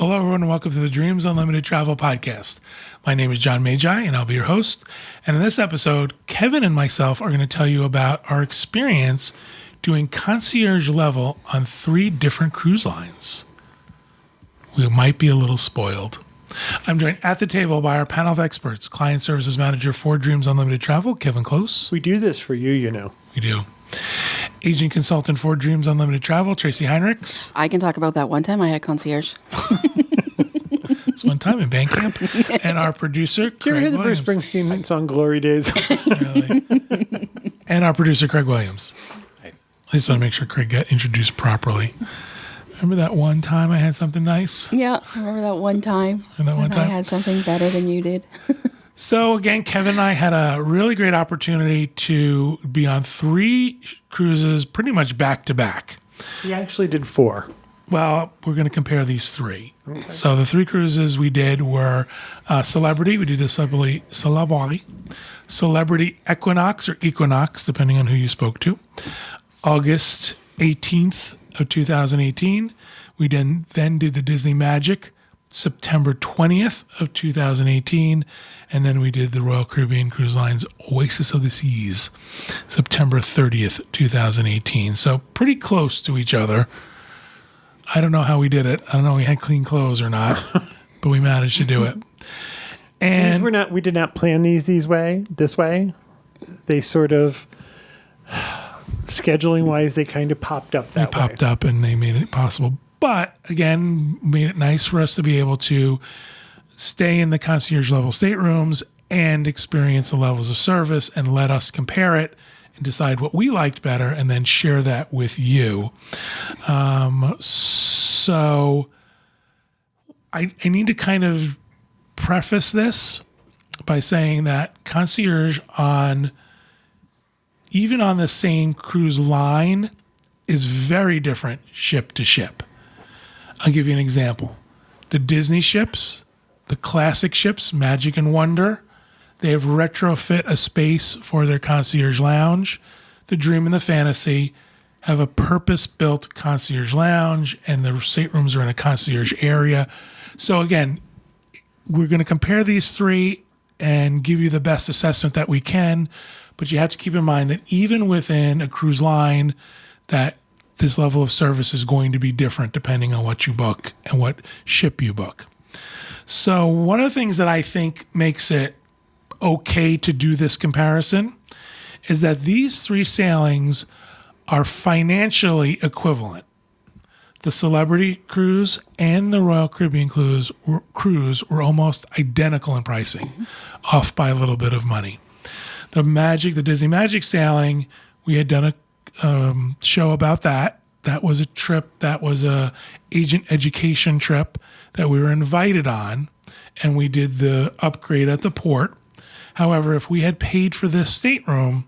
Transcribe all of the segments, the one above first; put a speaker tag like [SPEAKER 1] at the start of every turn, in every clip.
[SPEAKER 1] Hello, everyone, and welcome to the Dreams Unlimited Travel Podcast. My name is John Magi, and I'll be your host. And in this episode, Kevin and myself are going to tell you about our experience doing concierge level on 3 different cruise lines. We might be a little spoiled. I'm joined at the table by our panel of experts, Client Services Manager for Dreams Unlimited Travel, Kevin Close.
[SPEAKER 2] We do this for you, you know.
[SPEAKER 1] We do. Agent Consultant for Dreams Unlimited Travel, Tracy Heinrichs.
[SPEAKER 3] I can talk about that one time I had concierge.
[SPEAKER 1] It's one time in band camp. And our producer,
[SPEAKER 2] Did you ever
[SPEAKER 1] Craig
[SPEAKER 2] hear the
[SPEAKER 1] Williams.
[SPEAKER 2] Bruce Springsteen song Glory Days?
[SPEAKER 1] Really. And our producer, Craig Williams. I just want to make sure Craig got introduced properly. Remember that one time I had something nice?
[SPEAKER 3] Yeah, remember that one time?
[SPEAKER 1] Remember that one time?
[SPEAKER 3] I had something better than you did.
[SPEAKER 1] So again, Kevin and I had a really great opportunity to be on 3 cruises pretty much back to back.
[SPEAKER 2] He actually did 4.
[SPEAKER 1] Well, we're going to compare these 3. Okay. So the 3 cruises we did were Celebrity. We did the Celebrity Equinox or Equinox, depending on who you spoke to. August 18th of 2018. We then did the Disney Magic, September 20th of 2018. And then we did the Royal Caribbean Cruise Line's Oasis of the Seas, September 30th, 2018. So pretty close to each other. I don't know how we did it. I don't know if we had clean clothes or not, but we managed to do it. And
[SPEAKER 2] we did not plan these this way. They sort of, scheduling wise, they kind of popped up that way.
[SPEAKER 1] They popped up and they made it possible. But again, made it nice for us to be able to stay in the concierge level staterooms and experience the levels of service and let us compare it and decide what we liked better and then share that with you. So I need to kind of preface this by saying that concierge even on the same cruise line is very different ship to ship. I'll give you an example. The Disney ships, the classic ships, Magic and Wonder, they have retrofit a space for their concierge lounge. The Dream and the Fantasy have a purpose-built concierge lounge, and the staterooms are in a concierge area. So again, we're going to compare these 3 and give you the best assessment that we can, but you have to keep in mind that even within a cruise line, that this level of service is going to be different depending on what you book and what ship you book. So one of the things that I think makes it okay to do this comparison is that these 3 sailings are financially equivalent. The Celebrity cruise and the Royal Caribbean cruise were almost identical in pricing, off by a little bit of money. The Disney Magic sailing, we had done a show about that. That was a trip. That was a agent education trip that we were invited on, and we did the upgrade at the port. However, if we had paid for this stateroom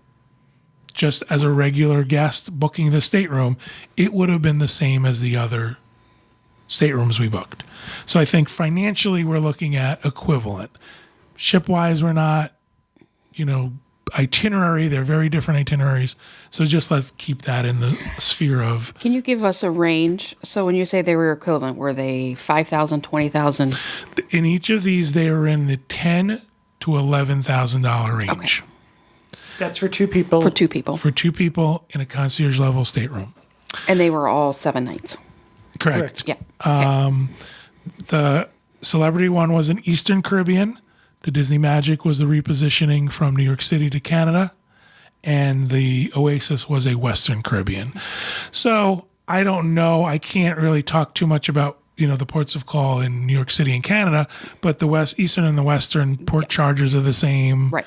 [SPEAKER 1] just as a regular guest booking the stateroom, it would have been the same as the other staterooms we booked. So I think financially we're looking at equivalent. Ship-wise, we're not, itinerary, they're very different itineraries. So just let's keep that in the sphere of...
[SPEAKER 3] Can you give us a range? So when you say they were equivalent, were they $5,000, $20,000?
[SPEAKER 1] In each of these, they were in the $10,000 to $11,000 range.
[SPEAKER 2] Okay. That's for 2 people?
[SPEAKER 3] For 2 people.
[SPEAKER 1] For 2 people in a concierge level stateroom.
[SPEAKER 3] And they were all 7 nights.
[SPEAKER 1] Correct.
[SPEAKER 3] Yeah. Okay.
[SPEAKER 1] The Celebrity one was in Eastern Caribbean. The Disney Magic was the repositioning from New York City to Canada. And the Oasis was a Western Caribbean. So I don't know. I can't really talk too much about, the ports of call in New York City and Canada, but the Eastern and the Western port charges are the same.
[SPEAKER 3] Right.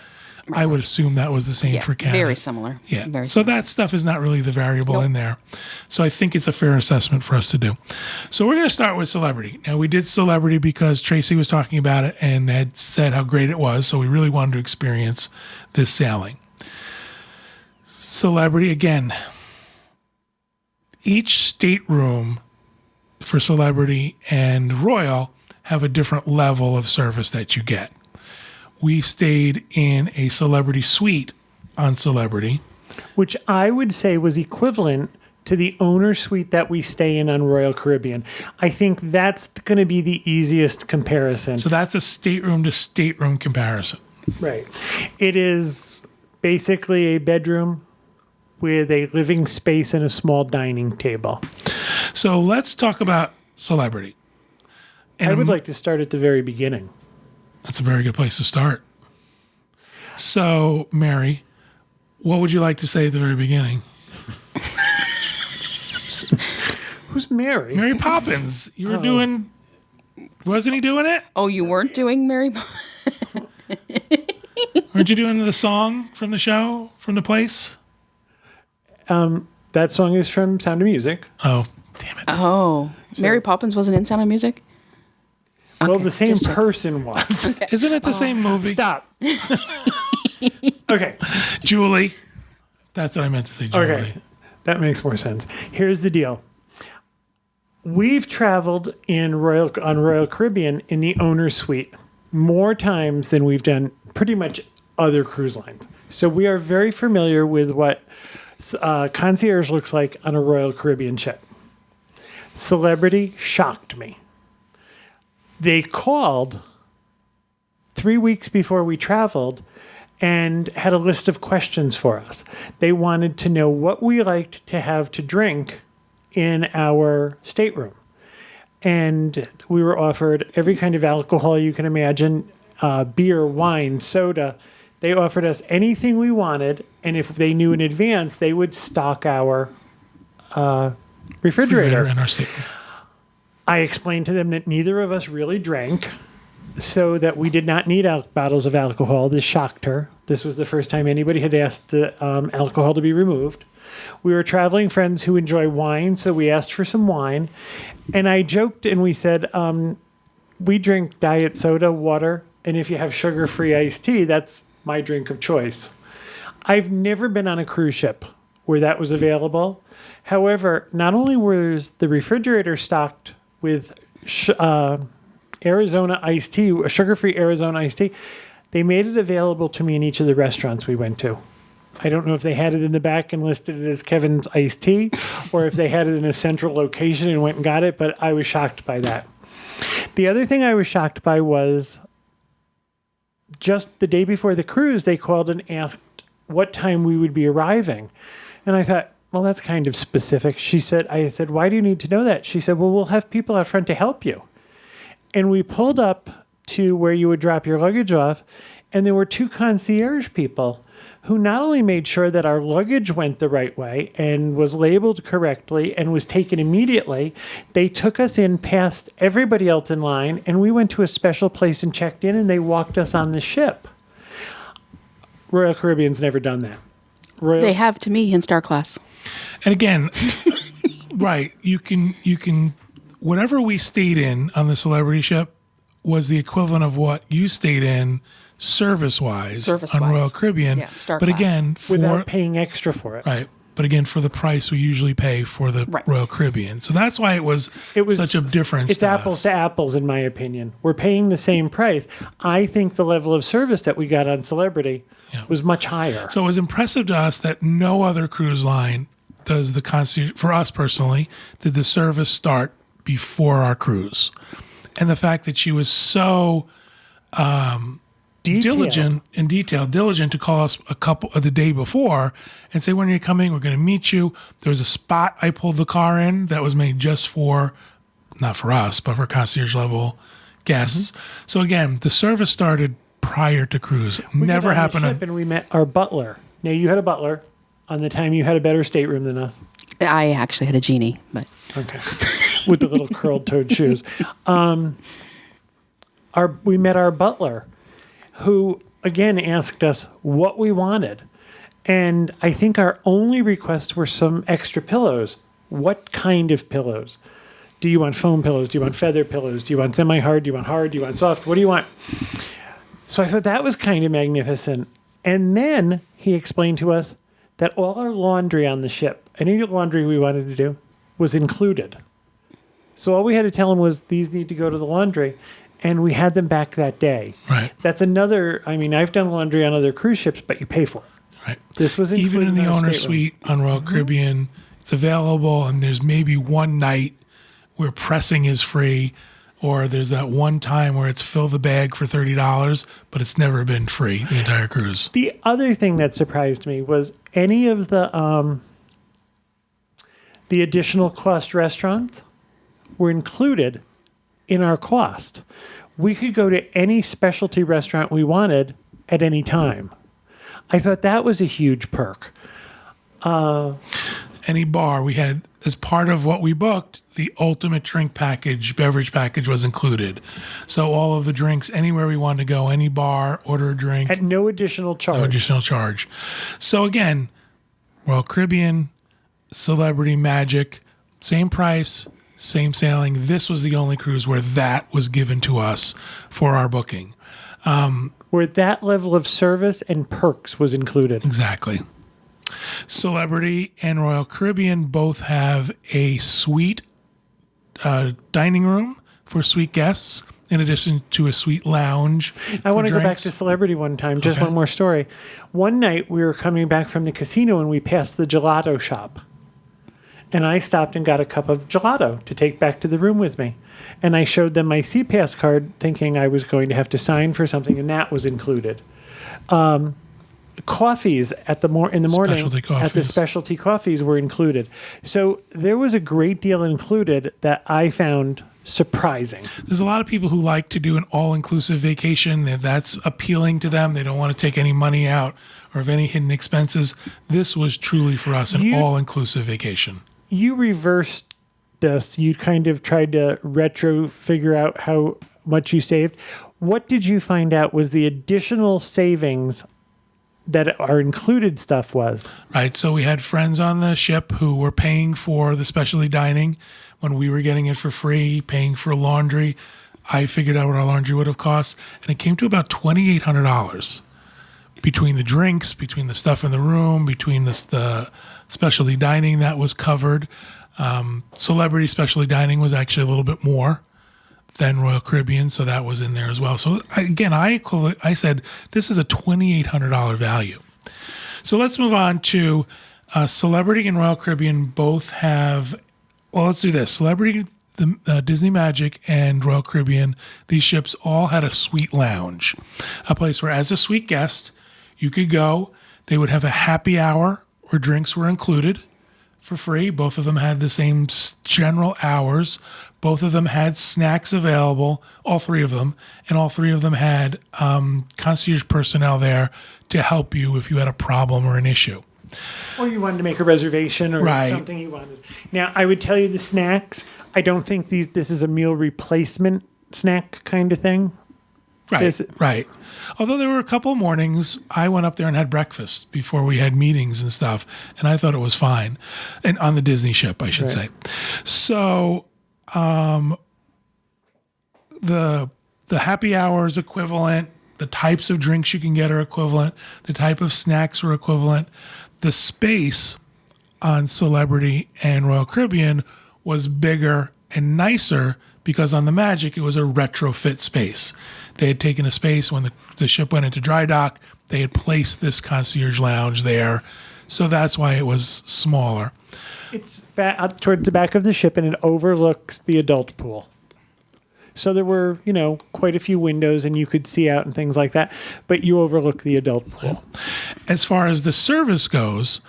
[SPEAKER 1] I would assume that was the same for Canada.
[SPEAKER 3] Very similar.
[SPEAKER 1] Yeah.
[SPEAKER 3] Very
[SPEAKER 1] so
[SPEAKER 3] similar.
[SPEAKER 1] that stuff is not really the variable in there. So I think it's a fair assessment for us to do. So we're going to start with Celebrity. Now, we did Celebrity because Tracy was talking about it and had said how great it was. So we really wanted to experience this sailing. Celebrity, again, each stateroom for Celebrity and Royal have a different level of service that you get. We stayed in a Celebrity suite on Celebrity.
[SPEAKER 2] Which I would say was equivalent to the owner suite that we stay in on Royal Caribbean. I think that's going to be the easiest comparison.
[SPEAKER 1] So that's a stateroom to stateroom comparison.
[SPEAKER 2] Right. It is basically a bedroom with a living space and a small dining table.
[SPEAKER 1] So let's talk about Celebrity. And
[SPEAKER 2] I would like to start at the very beginning.
[SPEAKER 1] That's a very good place to start. So, Mary, what would you like to say at the very beginning?
[SPEAKER 2] Who's Mary?
[SPEAKER 1] Mary Poppins. You were doing... Wasn't he doing it?
[SPEAKER 3] Oh, you weren't doing Mary?
[SPEAKER 1] Weren't you doing the song from the show, from the place?
[SPEAKER 2] That song is from Sound of Music.
[SPEAKER 1] Oh, damn it.
[SPEAKER 3] Oh, Mary Poppins wasn't in Sound of Music?
[SPEAKER 2] Well,
[SPEAKER 3] Okay,
[SPEAKER 2] the same
[SPEAKER 3] just check.
[SPEAKER 2] person was.
[SPEAKER 1] Isn't it the same movie?
[SPEAKER 2] Stop. Okay.
[SPEAKER 1] Julie. That's what I meant to say, Julie.
[SPEAKER 2] Okay. That makes more sense. Here's the deal. We've traveled on Royal Caribbean in the owner's suite more times than we've done pretty much other cruise lines. So we are very familiar with what concierge looks like on a Royal Caribbean ship. Celebrity shocked me. They called 3 weeks before we traveled and had a list of questions for us. They wanted to know what we liked to have to drink in our stateroom. And we were offered every kind of alcohol you can imagine, beer, wine, soda. They offered us anything we wanted, and if they knew in advance, they would stock our refrigerator.
[SPEAKER 1] In our stateroom.
[SPEAKER 2] I explained to them that neither of us really drank, so that we did not need bottles of alcohol. This shocked her. This was the first time anybody had asked the alcohol to be removed. We were traveling friends who enjoy wine, so we asked for some wine. And I joked and we said, we drink diet soda, water, and if you have sugar-free iced tea, that's my drink of choice. I've never been on a cruise ship where that was available. However, not only was the refrigerator stocked with Arizona iced tea, a sugar-free Arizona iced tea, they made it available to me in each of the restaurants we went to. I don't know if they had it in the back and listed it as Kevin's iced tea, or if they had it in a central location and went and got it, but I was shocked by that. The other thing I was shocked by was just the day before the cruise, they called and asked what time we would be arriving. And I thought, well, that's kind of specific. I said, why do you need to know that? She said, well, we'll have people out front to help you. And we pulled up to where you would drop your luggage off, and there were two concierge people who not only made sure that our luggage went the right way and was labeled correctly and was taken immediately, they took us in past everybody else in line, and we went to a special place and checked in, and they walked us on the ship. Royal Caribbean's never done that.
[SPEAKER 3] They have to me in Star Class.
[SPEAKER 1] And again, right, you can, whatever we stayed in on the Celebrity ship was the equivalent of what you stayed in service-wise on Royal Caribbean.
[SPEAKER 3] Yeah, Star
[SPEAKER 1] but
[SPEAKER 3] Class.
[SPEAKER 1] again,
[SPEAKER 2] Without paying extra for it.
[SPEAKER 1] right. But again, for the price we usually pay for the
[SPEAKER 3] Right.
[SPEAKER 1] Royal Caribbean. So that's why it was such a difference.
[SPEAKER 2] It's apples to apples, in my opinion. We're paying the same price. I think the level of service that we got on Celebrity was much higher.
[SPEAKER 1] So it was impressive to us that no other cruise line does the concierge, for us personally, did the service start before our cruise. And the fact that she was so diligent to call us a couple of the day before and say, when you're coming, we're going to meet you. There was a spot I pulled the car in that was made just for, not for us, but for concierge level guests. So again, the service started prior to cruise. Never happened.
[SPEAKER 2] And we met our butler. Now, you had a butler on the time you had a better stateroom than us.
[SPEAKER 3] I actually had a genie, but
[SPEAKER 2] Okay. With the little curled-toed shoes. We met our butler, who, again, asked us what we wanted. And I think our only requests were some extra pillows. What kind of pillows? Do you want foam pillows? Do you want feather pillows? Do you want semi-hard? Do you want hard? Do you want soft? What do you want? So I thought that was kind of magnificent. And then he explained to us that all our laundry on the ship, any laundry we wanted to do, was included. So all we had to tell him was, these need to go to the laundry. And we had them back that day.
[SPEAKER 1] Right.
[SPEAKER 2] That's another, I've done laundry on other cruise ships, but you pay for it.
[SPEAKER 1] Right.
[SPEAKER 2] This was included
[SPEAKER 1] even in the
[SPEAKER 2] our
[SPEAKER 1] owner
[SPEAKER 2] stateroom.
[SPEAKER 1] suite on Royal Caribbean. It's available, and there's maybe one night where pressing is free, Or there's that one time where it's fill the bag for $30, but it's never been free the entire cruise.
[SPEAKER 2] The other thing that surprised me was any of the additional cost restaurants were included in our cost. We could go to any specialty restaurant we wanted at any time. I thought that was a huge perk.
[SPEAKER 1] Any bar we had, as part of what we booked, the ultimate drink package, beverage package was included. So all of the drinks, anywhere we wanted to go, any bar, order a drink.
[SPEAKER 2] At no additional charge.
[SPEAKER 1] No additional charge. So again, Royal Caribbean, Celebrity, Magic, same price, same sailing. This was the only cruise where that was given to us for our booking.
[SPEAKER 2] Where that level of service and perks was included.
[SPEAKER 1] Exactly. Celebrity and Royal Caribbean both have a suite dining room for suite guests, in addition to a suite lounge.
[SPEAKER 2] I want to go back
[SPEAKER 1] drinks.
[SPEAKER 2] to Celebrity one time. Just
[SPEAKER 1] Okay.
[SPEAKER 2] one more story. One night we were coming back from the casino and we passed the gelato shop. And I stopped and got a cup of gelato to take back to the room with me. And I showed them my CPAS card thinking I was going to have to sign for something, and that was included. Coffees in the morning
[SPEAKER 1] Specialty
[SPEAKER 2] at the
[SPEAKER 1] coffees.
[SPEAKER 2] specialty coffees were included. So there was a great deal included that I found surprising.
[SPEAKER 1] There's a lot of people who like to do an all-inclusive vacation. That's appealing to them. They don't want to take any money out or have any hidden expenses. This was truly for us an all-inclusive vacation.
[SPEAKER 2] You reversed this. You kind of tried to figure out how much you saved. What did you find out was the additional savings that our included stuff was?
[SPEAKER 1] Right. So we had friends on the ship who were paying for the specialty dining when we were getting it for free, paying for laundry. I figured out what our laundry would have cost, and it came to about $2,800 between the drinks, between the stuff in the room, between the specialty dining that was covered. Celebrity specialty dining was actually a little bit more than Royal Caribbean, so that was in there as well. So again, I said this is a $2,800 value. So let's move on to Celebrity and Royal Caribbean both have. Well, let's do this. Celebrity, the Disney Magic, and Royal Caribbean, these ships all had a suite lounge, a place where, as a suite guest, you could go. They would have a happy hour where drinks were included for free. Both of them had the same general hours. Both of them had snacks available, all three of them, and all three of them had concierge personnel there to help you if you had a problem or an issue.
[SPEAKER 2] Or you wanted to make a reservation or
[SPEAKER 1] Right.
[SPEAKER 2] something you wanted. Now, I would tell you the snacks. I don't think this is a meal replacement snack kind of thing.
[SPEAKER 1] Right, right. Although there were a couple of mornings, I went up there and had breakfast before we had meetings and stuff, and I thought it was fine. And on the Disney ship, I should say. So the happy hour is equivalent. The types of drinks you can get are equivalent. The type of snacks were equivalent. The space on Celebrity and Royal Caribbean was bigger and nicer because on the Magic, it was a retrofit space. They had taken a space when the ship went into dry dock. They had placed this concierge lounge there. So that's why it was smaller.
[SPEAKER 2] It's up towards the back of the ship, and it overlooks the adult pool. So there were, quite a few windows, and you could see out and things like that. But you overlook the adult pool.
[SPEAKER 1] As far as the service goes,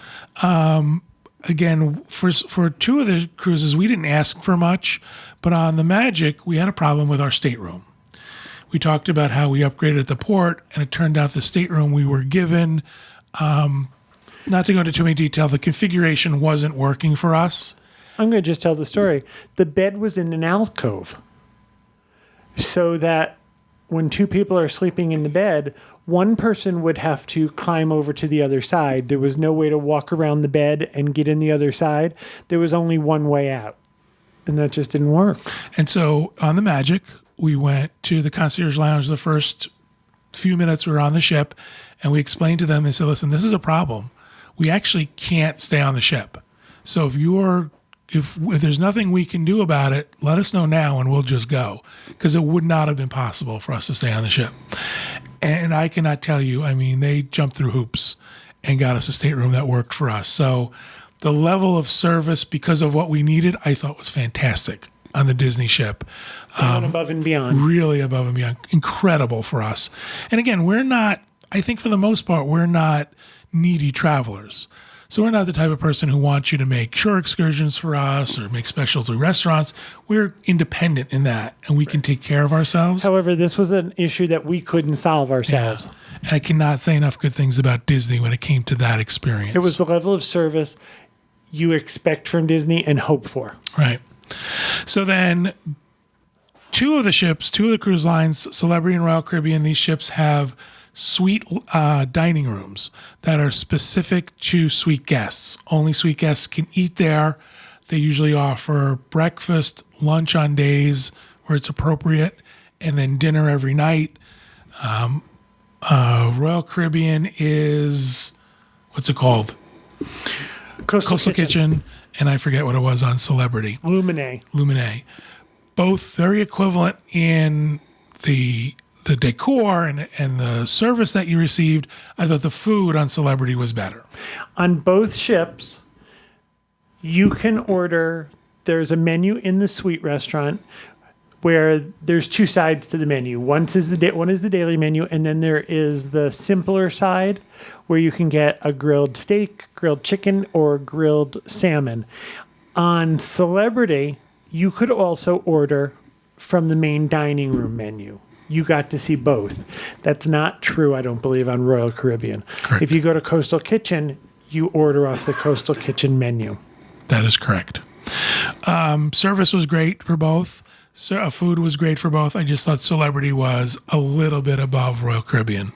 [SPEAKER 1] again, for two of the cruises, we didn't ask for much. But on the Magic, we had a problem with our stateroom. We talked about how we upgraded at the port, and it turned out the stateroom we were given, not to go into too many detail, the configuration wasn't working for us.
[SPEAKER 2] I'm going to just tell the story. The bed was in an alcove, so that when two people are sleeping in the bed, one person would have to climb over to the other side. There was no way to walk around the bed and get in the other side. There was only one way out, and that just didn't work.
[SPEAKER 1] And so on the Magic, we went to the Concierge Lounge the first few minutes we were on the ship, and we explained to them, they said, listen, this is a problem. We actually can't stay on the ship. So if there's nothing we can do about it, let us know now and we'll just go. Because it would not have been possible for us to stay on the ship. And I cannot tell you, they jumped through hoops and got us a stateroom that worked for us. So the level of service, because of what we needed, I thought was fantastic. on the Disney ship.
[SPEAKER 2] Going above and beyond.
[SPEAKER 1] Really above and beyond. Incredible for us. And again, I think for the most part, we're not needy travelers. So we're not the type of person who wants you to make shore excursions for us or make specialty restaurants. We're independent in that, and we can take care of ourselves.
[SPEAKER 2] However, this was an issue that we couldn't solve ourselves.
[SPEAKER 1] And I cannot say enough good things about Disney when it came to that experience.
[SPEAKER 2] It was the level of service you expect from Disney and hope for.
[SPEAKER 1] Right. So then two of the cruise lines, Celebrity and Royal Caribbean, these ships have suite dining rooms that are specific to suite guests. Only suite guests can eat there. They usually offer breakfast, lunch on days where it's appropriate, and then dinner every night. Royal Caribbean is, what's it called?
[SPEAKER 2] Coastal
[SPEAKER 1] Kitchen. And I forget what it was on Celebrity.
[SPEAKER 2] Lumine.
[SPEAKER 1] Both very equivalent in the decor and the service that you received. I thought the food on Celebrity was better.
[SPEAKER 2] On both ships, you can order, there's a menu in the suite restaurant where there's two sides to the menu. One is the daily menu, and then there is the simpler side where you can get a grilled steak, grilled chicken, or grilled salmon. On Celebrity, you could also order from the main dining room menu. You got to see both. That's not true, I don't believe, on Royal Caribbean.
[SPEAKER 1] Correct.
[SPEAKER 2] If you go to Coastal Kitchen, you order off the Coastal Kitchen menu.
[SPEAKER 1] That is correct. Service was great for both. Food was great for both. I just thought Celebrity was a little bit above Royal Caribbean.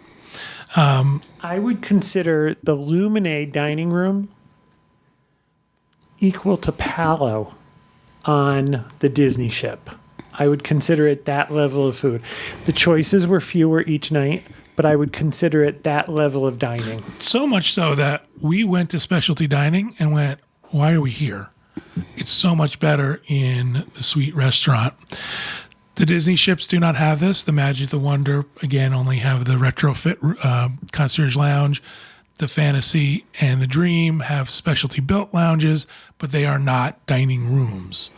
[SPEAKER 2] I would consider the Lumine dining room equal to Palo on the Disney ship. I would consider it that level of food. The choices were fewer each night, but I would consider it that level of dining.
[SPEAKER 1] So much so that we went to specialty dining and went, why are we here? It's so much better in the suite restaurant. The Disney ships do not have this. The Magic, the Wonder, again, only have the retrofit Concierge Lounge. The Fantasy and the Dream have specialty built lounges, but they are not dining rooms.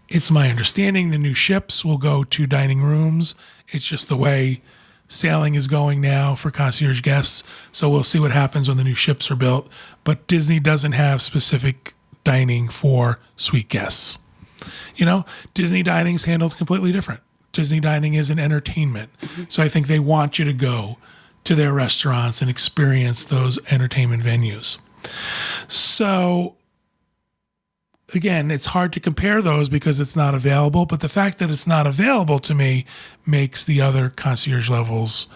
[SPEAKER 1] It's my understanding the new ships will go to dining rooms. It's just the way sailing is going now for concierge guests. So we'll see what happens when the new ships are built. But Disney doesn't have specific dining for suite guests. You know, Disney dining is handled completely different. Disney dining is an entertainment. So I think they want you to go to their restaurants and experience those entertainment venues. So again, it's hard to compare those because it's not available, but the fact that it's not available to me makes the other concierge levels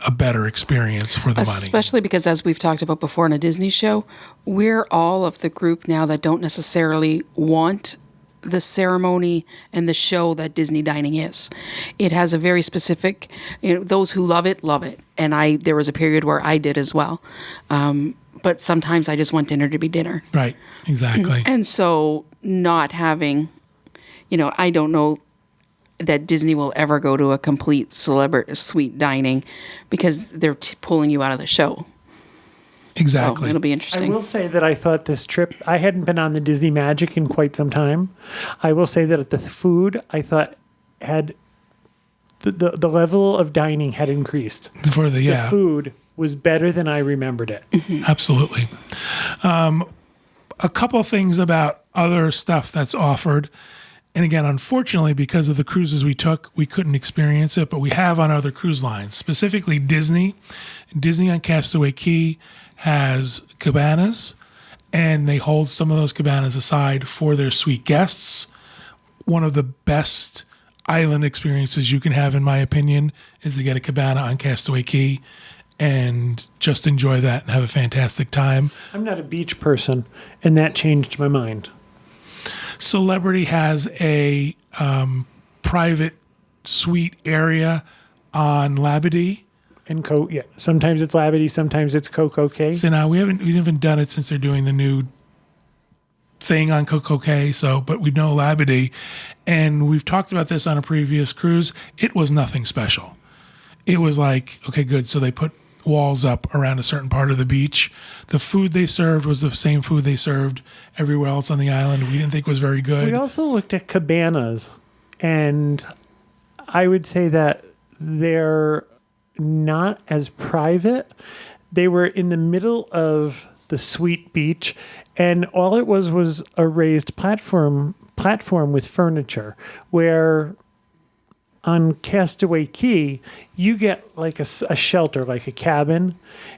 [SPEAKER 1] a better experience for the money.
[SPEAKER 3] Especially because, as we've talked about before in a Disney show, we're all of the group now that don't necessarily want the ceremony and the show that Disney dining is. It has a very specific, those who love it, and there was a period where I did as well. But sometimes I just want dinner to be dinner.
[SPEAKER 1] Right, exactly.
[SPEAKER 3] And so not having, I don't know that Disney will ever go to a complete celebrity suite dining because they're pulling you out of the show.
[SPEAKER 1] Exactly.
[SPEAKER 3] So it'll be
[SPEAKER 2] I
[SPEAKER 3] interesting.
[SPEAKER 2] will say that I thought this trip, I hadn't been on the Disney Magic in quite some time. I will say that the food, I thought, had the level of dining had increased.
[SPEAKER 1] For the
[SPEAKER 2] The food was better than I remembered it.
[SPEAKER 1] Absolutely. A couple things about other stuff that's offered. And again, unfortunately, because of the cruises we took, we couldn't experience it, but we have on other cruise lines, specifically Disney. Disney on Castaway Cay has cabanas, and they hold some of those cabanas aside for their suite guests. One of the best island experiences you can have, in my opinion, is to get a cabana on Castaway Cay and just enjoy that and have a fantastic time.
[SPEAKER 2] I'm not a beach person, and that changed my mind.
[SPEAKER 1] Celebrity has a private suite area on Labadie.
[SPEAKER 2] And sometimes it's Labadie, sometimes it's Coco Cay.
[SPEAKER 1] So now we haven't done it since they're doing the new thing on Coco Cay. But we know Labadie, and we've talked about this on a previous cruise. It was nothing special. It was like, okay, good. So they put walls up around a certain part of the beach. The food they served was the same food they served everywhere else on the island. We didn't think was very good.
[SPEAKER 2] We also looked at cabanas, and I would say that they're not as private. They were in the middle of the sweet beach, and all it was a raised platform with furniture, where on Castaway Key, you get like a shelter, like a cabin,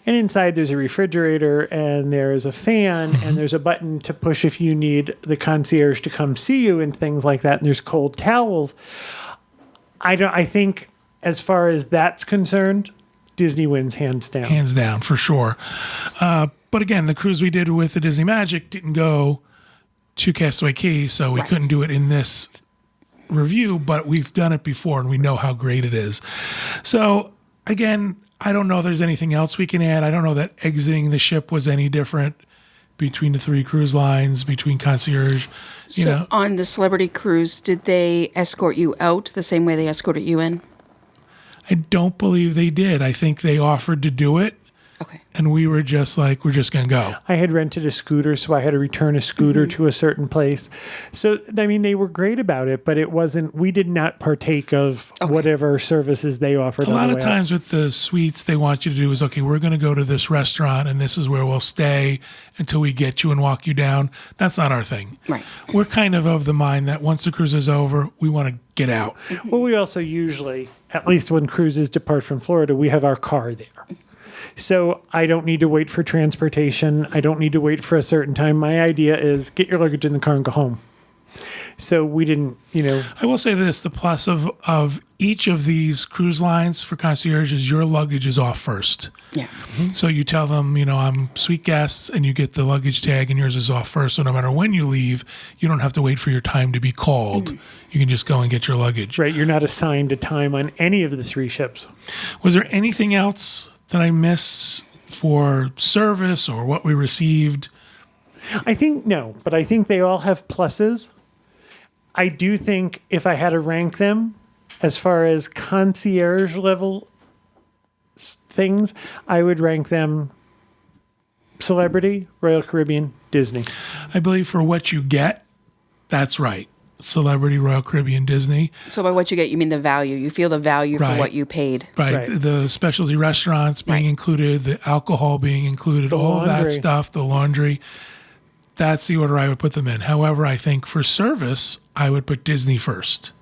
[SPEAKER 2] and inside there's a refrigerator and there's a fan and there's a button to push if you need the concierge to come see you and things like that. And there's cold towels. I think as far as that's concerned, Disney wins hands down.
[SPEAKER 1] Hands down, for sure. But again, the cruise we did with the Disney Magic didn't go to Castaway Key, so we couldn't do it in this review, but we've done it before and we know how great it is. So again, I don't know if there's anything else we can add. I don't know that exiting the ship was any different between the three cruise lines, between Concierge.
[SPEAKER 3] So on the Celebrity cruise, did they escort you out the same way they escorted you in?
[SPEAKER 1] I don't believe they did. I think they offered to do it.
[SPEAKER 3] Okay.
[SPEAKER 1] And we were just like, we're just going to go.
[SPEAKER 2] I had rented a scooter, so I had to return a scooter to a certain place. So, I mean, they were great about it, but it wasn't, we did not partake of whatever services they offered.
[SPEAKER 1] A lot of times with the suites, they want you to do is, okay, we're going to go to this restaurant and this is where we'll stay until we get you and walk you down. That's not our thing.
[SPEAKER 3] Right.
[SPEAKER 1] We're kind of the mind that once the cruise is over, we want to get out.
[SPEAKER 2] Well, we also usually, at least when cruises depart from Florida, we have our car there. So I don't need to wait for transportation. I don't need to wait for a certain time. My idea is get your luggage in the car and go home. So we didn't,
[SPEAKER 1] I will say this, the plus of each of these cruise lines for concierge is your luggage is off first.
[SPEAKER 3] Yeah.
[SPEAKER 1] So you tell them, I'm suite guests, and you get the luggage tag and yours is off first. So no matter when you leave, you don't have to wait for your time to be called. You can just go and get your luggage.
[SPEAKER 2] Right. You're not assigned a time on any of the three ships.
[SPEAKER 1] Was there anything else that I missed for service or what we received?
[SPEAKER 2] I think no, but I think they all have pluses. I do think if I had to rank them as far as concierge level things, I would rank them Celebrity, Royal Caribbean, Disney.
[SPEAKER 1] I believe for what you get, that's right. Celebrity, Royal Caribbean, Disney.
[SPEAKER 3] So by what you get, you mean the value. You feel the value for what you paid.
[SPEAKER 1] Right. The specialty restaurants being included, the alcohol being included, all of that stuff, the laundry. That's the order I would put them in. However, I think for service, I would put Disney first.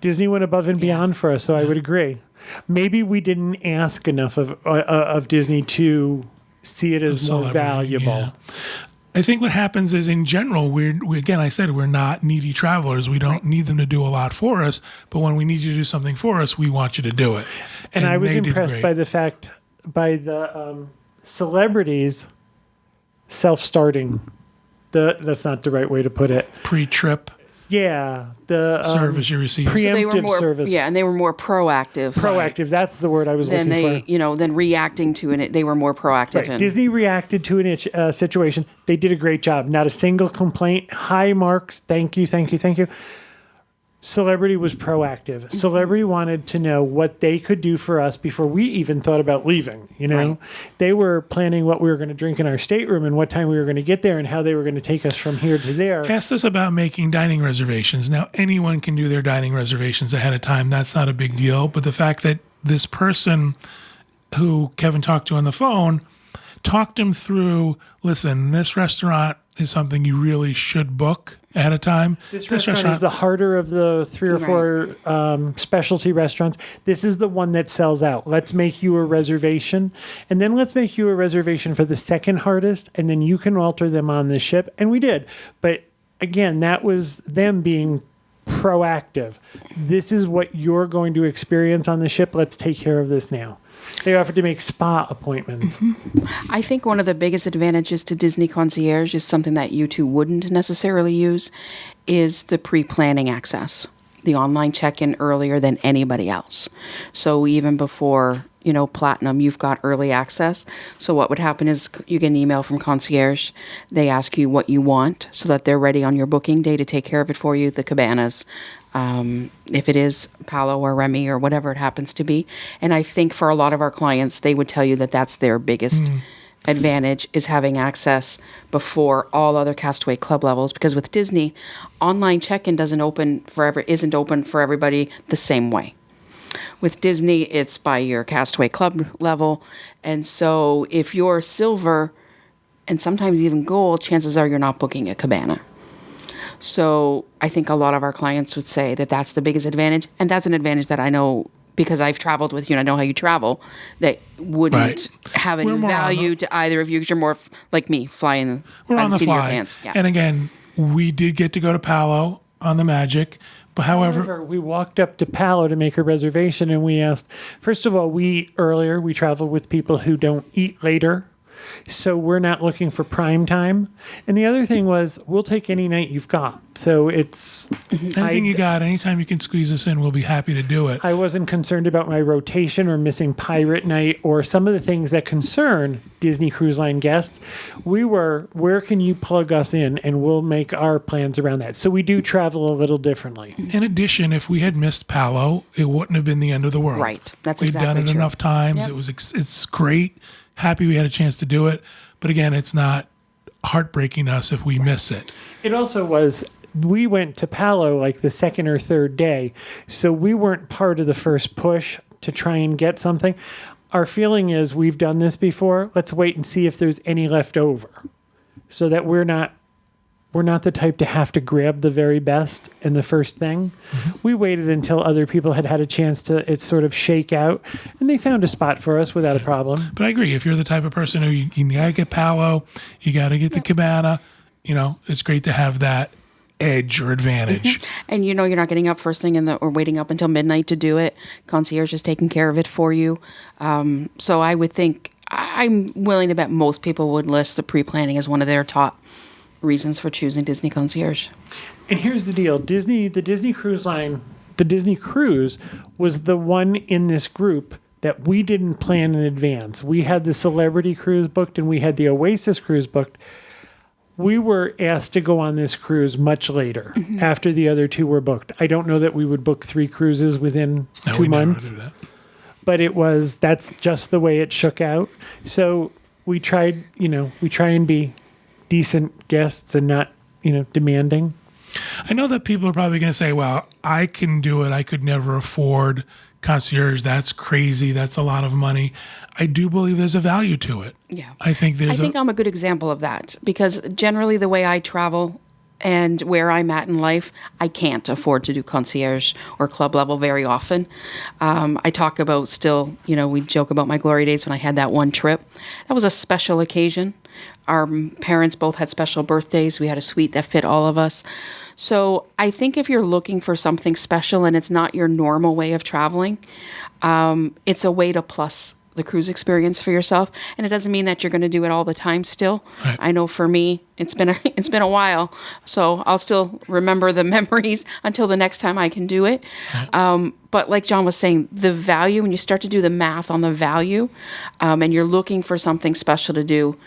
[SPEAKER 2] Disney went above and beyond for us, so I would agree. Maybe we didn't ask enough of Disney to see it as more valuable.
[SPEAKER 1] Yeah. I think what happens is, in general, we again, I said, we're not needy travelers. We don't need them to do a lot for us, but when we need you to do something for us, we want you to do it.
[SPEAKER 2] And I was impressed by the celebrities self-starting. That's not the right way to put it.
[SPEAKER 1] Pre-trip.
[SPEAKER 2] Yeah, the
[SPEAKER 1] service you received.
[SPEAKER 2] Preemptive service.
[SPEAKER 3] Yeah, and they were more proactive.
[SPEAKER 2] Proactive. That's the word I was looking for.
[SPEAKER 3] Than reacting to it. They were more proactive.
[SPEAKER 2] Right. Disney reacted to a situation. They did a great job. Not a single complaint. High marks. Thank you. Thank you. Thank you. Celebrity was proactive. Celebrity wanted to know what they could do for us before we even thought about leaving.
[SPEAKER 3] Right.
[SPEAKER 2] They were planning what we were going to drink in our stateroom and what time we were going to get there and how they were going to take us from here to there.
[SPEAKER 1] Asked us about making dining reservations. Now, anyone can do their dining reservations ahead of time. That's not a big deal. But the fact that this person who Kevin talked to on the phone talked him through, listen, this restaurant is something you really should book ahead of time.
[SPEAKER 2] This restaurant is the harder of the three or four specialty restaurants. This is the one that sells out. Let's make you a reservation. And then let's make you a reservation for the second hardest. And then you can alter them on the ship. And we did. But again, that was them being proactive. This is what you're going to experience on the ship. Let's take care of this now. They offered to make spa appointments.
[SPEAKER 3] I think one of the biggest advantages to Disney Concierge is something that you two wouldn't necessarily use, is the pre-planning access, the online check-in earlier than anybody else. So even before, Platinum, you've got early access. So what would happen is you get an email from Concierge. They ask you what you want so that they're ready on your booking day to take care of it for you, the cabanas, if it is Palo or Remy or whatever it happens to be. And I think for a lot of our clients, they would tell you that that's their biggest advantage, is having access before all other Castaway Club levels. Because with Disney, online check-in isn't open for everybody the same way. With Disney, it's by your Castaway Club level. And so if you're silver and sometimes even gold, chances are you're not booking a cabana. So I think a lot of our clients would say that that's the biggest advantage. And that's an advantage that I know, because I've traveled with you and I know how you travel, that wouldn't have any value to either of you, because you're more like me, flying by the seat of your pants. Yeah.
[SPEAKER 1] And again, we did get to go to Palo on the Magic. But however,
[SPEAKER 2] we walked up to Palo to make a reservation, and we asked, first of all, we traveled with people who don't eat later. So we're not looking for prime time. And the other thing was, we'll take any night you've got. So it's...
[SPEAKER 1] anything you got, anytime you can squeeze us in, we'll be happy to do it.
[SPEAKER 2] I wasn't concerned about my rotation or missing Pirate Night or some of the things that concern Disney Cruise Line guests. We were, where can you plug us in? And we'll make our plans around that. So we do travel a little differently.
[SPEAKER 1] In addition, if we had missed Palo, it wouldn't have been the end of the world.
[SPEAKER 3] Right. That's
[SPEAKER 1] We've
[SPEAKER 3] exactly
[SPEAKER 1] done it
[SPEAKER 3] true.
[SPEAKER 1] enough times.
[SPEAKER 3] Yep.
[SPEAKER 1] It's great. Happy we had a chance to do it. But again, it's not heartbreaking us if we miss it.
[SPEAKER 2] It also was, we went to Palo like the second or third day, so we weren't part of the first push to try and get something. Our feeling is, we've done this before. Let's wait and see if there's any left over, so that we're not the type to have to grab the very best in the first thing. We waited until other people had had a chance to sort of shake out, and they found a spot for us without a problem.
[SPEAKER 1] But I agree. If you're the type of person who you got to get Palo, you got to get the cabana, it's great to have that edge or advantage.
[SPEAKER 3] And you're not getting up first thing or waiting up until midnight to do it. Concierge is taking care of it for you. So I would think, I'm willing to bet most people would list the pre-planning as one of their top reasons for choosing Disney Concierge.
[SPEAKER 2] And here's the deal. the Disney Cruise Line, the Disney Cruise was the one in this group that we didn't plan in advance. We had the Celebrity Cruise booked and we had the Oasis Cruise booked. We were asked to go on this cruise much later, after the other two were booked. I don't know that we would book 3 cruises within 2 months.
[SPEAKER 1] Never do that.
[SPEAKER 2] But that's just the way it shook out. So we try and be decent guests and not, demanding.
[SPEAKER 1] I know that people are probably going to say, well, I can do it. I could never afford concierge. That's crazy. That's a lot of money. I do believe there's a value to it.
[SPEAKER 3] Yeah.
[SPEAKER 1] I think
[SPEAKER 3] I'm a good example of that, because generally the way I travel and where I'm at in life, I can't afford to do concierge or club level very often. I talk about still, we joke about my glory days when I had that one trip. That was a special occasion. Our parents both had special birthdays. We had a suite that fit all of us. So I think if you're looking for something special and it's not your normal way of traveling, it's a way to plus the cruise experience for yourself. And it doesn't mean that you're going to do it all the time still.
[SPEAKER 1] Right.
[SPEAKER 3] I know for me, it's been a while. So I'll still remember the memories until the next time I can do it. Right. But like John was saying, the value, when you start to do the math on the value, and you're looking for something special to do,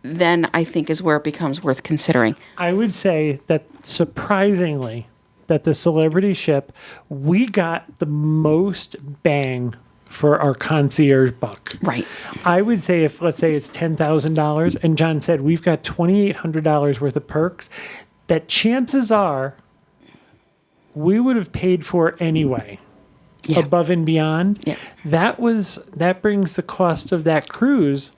[SPEAKER 3] then I think is where it becomes worth considering.
[SPEAKER 2] I would say that surprisingly, that the Celebrity ship, we got the most bang for our concierge buck.
[SPEAKER 3] Right.
[SPEAKER 2] I would say let's say it's $10,000, and John said we've got $2,800 worth of perks, that chances are we would have paid for anyway.
[SPEAKER 3] Yeah.
[SPEAKER 2] Above and beyond.
[SPEAKER 3] Yeah.
[SPEAKER 2] That brings the cost of that cruise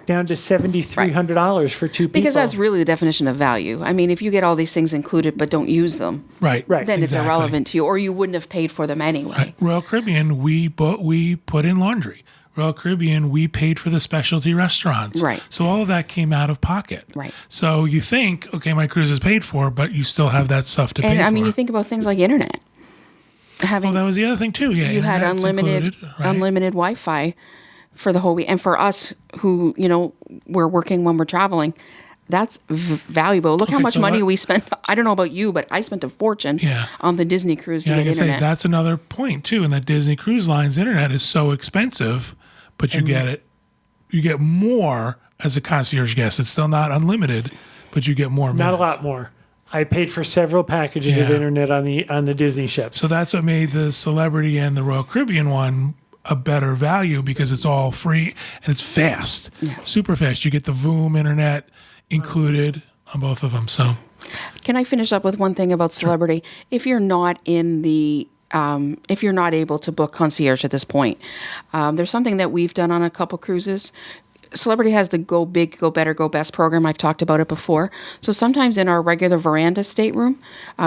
[SPEAKER 2] down to $7,300 for 2 people.
[SPEAKER 3] Because that's really the definition of value. I mean, if you get all these things included but don't use them,
[SPEAKER 1] right.
[SPEAKER 3] then it's irrelevant to you, or you wouldn't have paid for them anyway.
[SPEAKER 1] Right. Royal Caribbean, we put in laundry. Royal Caribbean, we paid for the specialty restaurants.
[SPEAKER 3] Right.
[SPEAKER 1] So all of that came out of pocket.
[SPEAKER 3] Right.
[SPEAKER 1] So you think, okay, my cruise is paid for, but you still have that stuff to pay for.
[SPEAKER 3] And I mean, you think about things like internet.
[SPEAKER 1] Well, that was the other thing too. Yeah,
[SPEAKER 3] you had
[SPEAKER 1] unlimited
[SPEAKER 3] Wi-Fi for the whole week, and for us who we're working when we're traveling, that's valuable. Look how much money we spent. I don't know about you, but I spent a fortune on the Disney cruise to get internet.
[SPEAKER 1] That's another point too, and that Disney Cruise Line's internet is so expensive, but you get more as a concierge guest. It's still not unlimited, but you get more minutes.
[SPEAKER 2] Not a lot more. I paid for several packages of
[SPEAKER 1] Yeah.
[SPEAKER 2] internet on the Disney ship.
[SPEAKER 1] So that's what made the Celebrity and the Royal Caribbean one a better value because it's all free and it's fast, super fast. You get the Voom internet included on both of them. So,
[SPEAKER 3] Can I finish up with one thing about Celebrity? If you're not in the if you're not able to book concierge at this point, there's something that we've done on a couple cruises. Celebrity has the Go Big, Go Better, Go Best program. I've talked about it before. So sometimes in our regular veranda stateroom,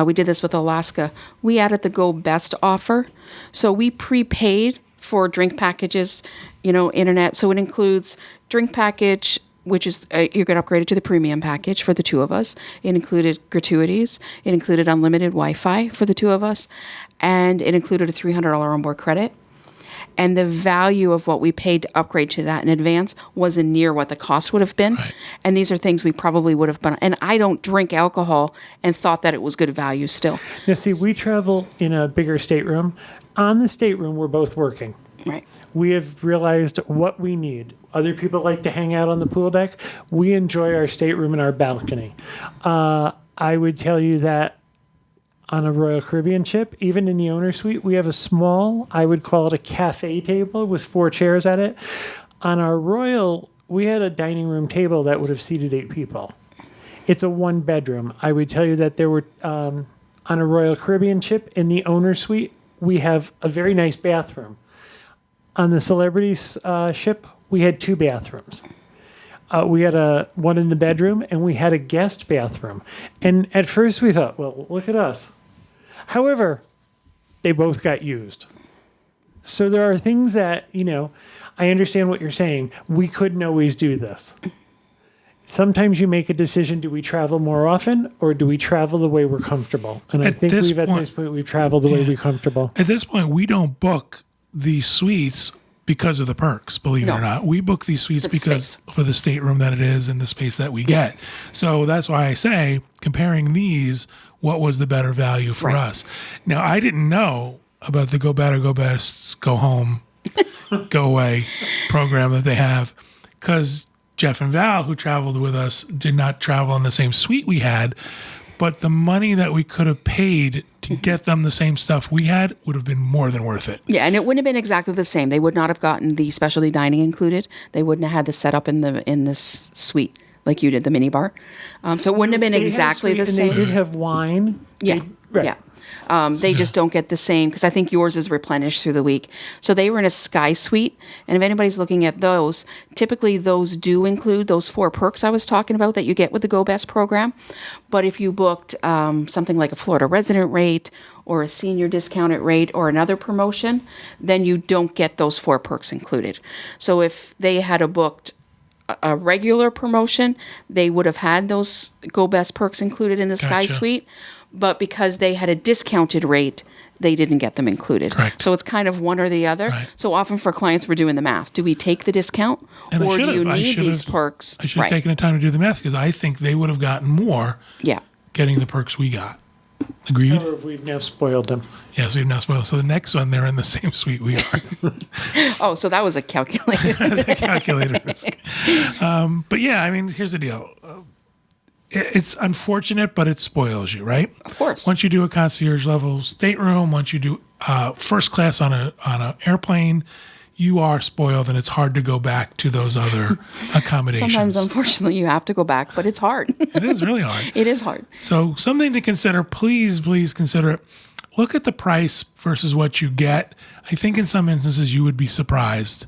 [SPEAKER 3] we did this with Alaska, we added the Go Best offer. So we prepaid for drink packages, internet. So it includes drink package, which is you're going to upgrade it to the premium package for the two of us. It included gratuities. It included unlimited Wi-Fi for the two of us. And it included a $300 onboard credit. And the value of what we paid to upgrade to that in advance wasn't near what the cost would have been.
[SPEAKER 1] Right.
[SPEAKER 3] And these are things we probably would have been. And I don't drink alcohol and thought that it was good value still.
[SPEAKER 2] Now, see, we travel in a bigger stateroom. On the stateroom, we're both working.
[SPEAKER 3] Right.
[SPEAKER 2] We have realized what we need. Other people like to hang out on the pool deck. We enjoy our stateroom and our balcony. I would tell you that on a Royal Caribbean ship, even in the owner suite, we have a small, I would call it a cafe table with 4 chairs at it. On our Royal, we had a dining room table that would have seated 8 people. It's a 1-bedroom. I would tell you that there were, on a Royal Caribbean ship, in the owner suite, we have a very nice bathroom. On the Celebrity ship, we had 2 bathrooms. We had one in the bedroom, and we had a guest bathroom. And at first we thought, well, look at us. However, they both got used. So there are things that, I understand what you're saying. We couldn't always do this. Sometimes you make a decision, do we travel more often or do we travel the way we're comfortable? And I think at this point, we've traveled the way we're comfortable.
[SPEAKER 1] At this point, we don't book these suites because of the perks, believe it or not. We book these suites for the stateroom that it is and the space that we get. So that's why I say, comparing these, what was the better value for us? Now, I didn't know about the Go Better, Go Best, Go Home, Go Away program that they have because Jeff and Val, who traveled with us, did not travel in the same suite we had. But the money that we could have paid to get them the same stuff we had would have been more than worth it.
[SPEAKER 3] Yeah, and it wouldn't have been exactly the same. They would not have gotten the specialty dining included. They wouldn't have had the setup in this suite like you did, the minibar. So it wouldn't have been exactly the same.
[SPEAKER 2] And they did have wine.
[SPEAKER 3] Yeah, yeah. They just don't get the same because I think yours is replenished through the week. So they were in a Sky Suite, and if anybody's looking at those, typically those do include those 4 perks I was talking about that you get with the Go Best program. But if you booked something like a Florida resident rate or a senior discounted rate or another promotion, then you don't get those 4 perks included. So if they had booked a regular promotion, they would have had those Go Best perks included in the Sky Suite. But because they had a discounted rate, they didn't get them included.
[SPEAKER 1] Correct.
[SPEAKER 3] So it's kind of one or the other.
[SPEAKER 1] Right.
[SPEAKER 3] So often for clients, we're doing the math. Do we take the discount or do you need these perks?
[SPEAKER 1] I should have taken the time to do the math because I think they would have gotten more getting the perks we got. Agreed?
[SPEAKER 2] Or if we've now spoiled them.
[SPEAKER 1] Yes, we've now spoiled. So the next one, they're in the same suite we are.
[SPEAKER 3] Oh, so that was a calculated.
[SPEAKER 1] The calculator risk. But yeah, I mean, here's the deal. It's unfortunate, but it spoils you, right?
[SPEAKER 3] Of course.
[SPEAKER 1] Once you do a concierge level stateroom, once you do first class on a airplane, you are spoiled, and it's hard to go back to those other accommodations.
[SPEAKER 3] Sometimes, unfortunately, you have to go back, but it's hard.
[SPEAKER 1] It is really hard.
[SPEAKER 3] It is hard.
[SPEAKER 1] So something to consider. Please consider it. Look at the price versus what you get. I think in some instances you would be surprised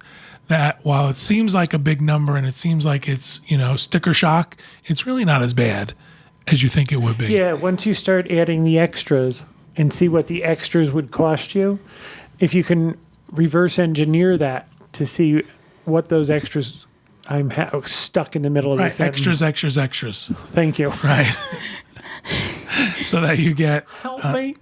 [SPEAKER 1] that while it seems like a big number and it seems like it's, sticker shock, it's really not as bad as you think it would be.
[SPEAKER 2] Yeah, once you start adding the extras and see what the extras would cost you, if you can reverse engineer that to see what those extras, I'm stuck in the middle of
[SPEAKER 1] right,
[SPEAKER 2] the sentence.
[SPEAKER 1] Extras.
[SPEAKER 2] Thank you.
[SPEAKER 1] Right. So that you get,
[SPEAKER 2] Help me.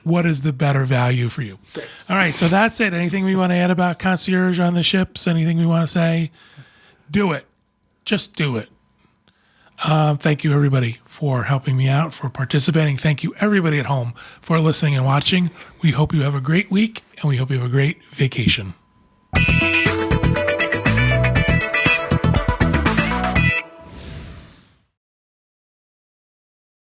[SPEAKER 1] What is the better value for you?
[SPEAKER 2] Great.
[SPEAKER 1] All right, so that's it. Anything we want to add about concierge on the ships? Anything we want to say? Do it. Just do it. Thank you, everybody, for helping me out, for participating. Thank you, everybody at home, for listening and watching. We hope you have a great week, and we hope you have a great vacation.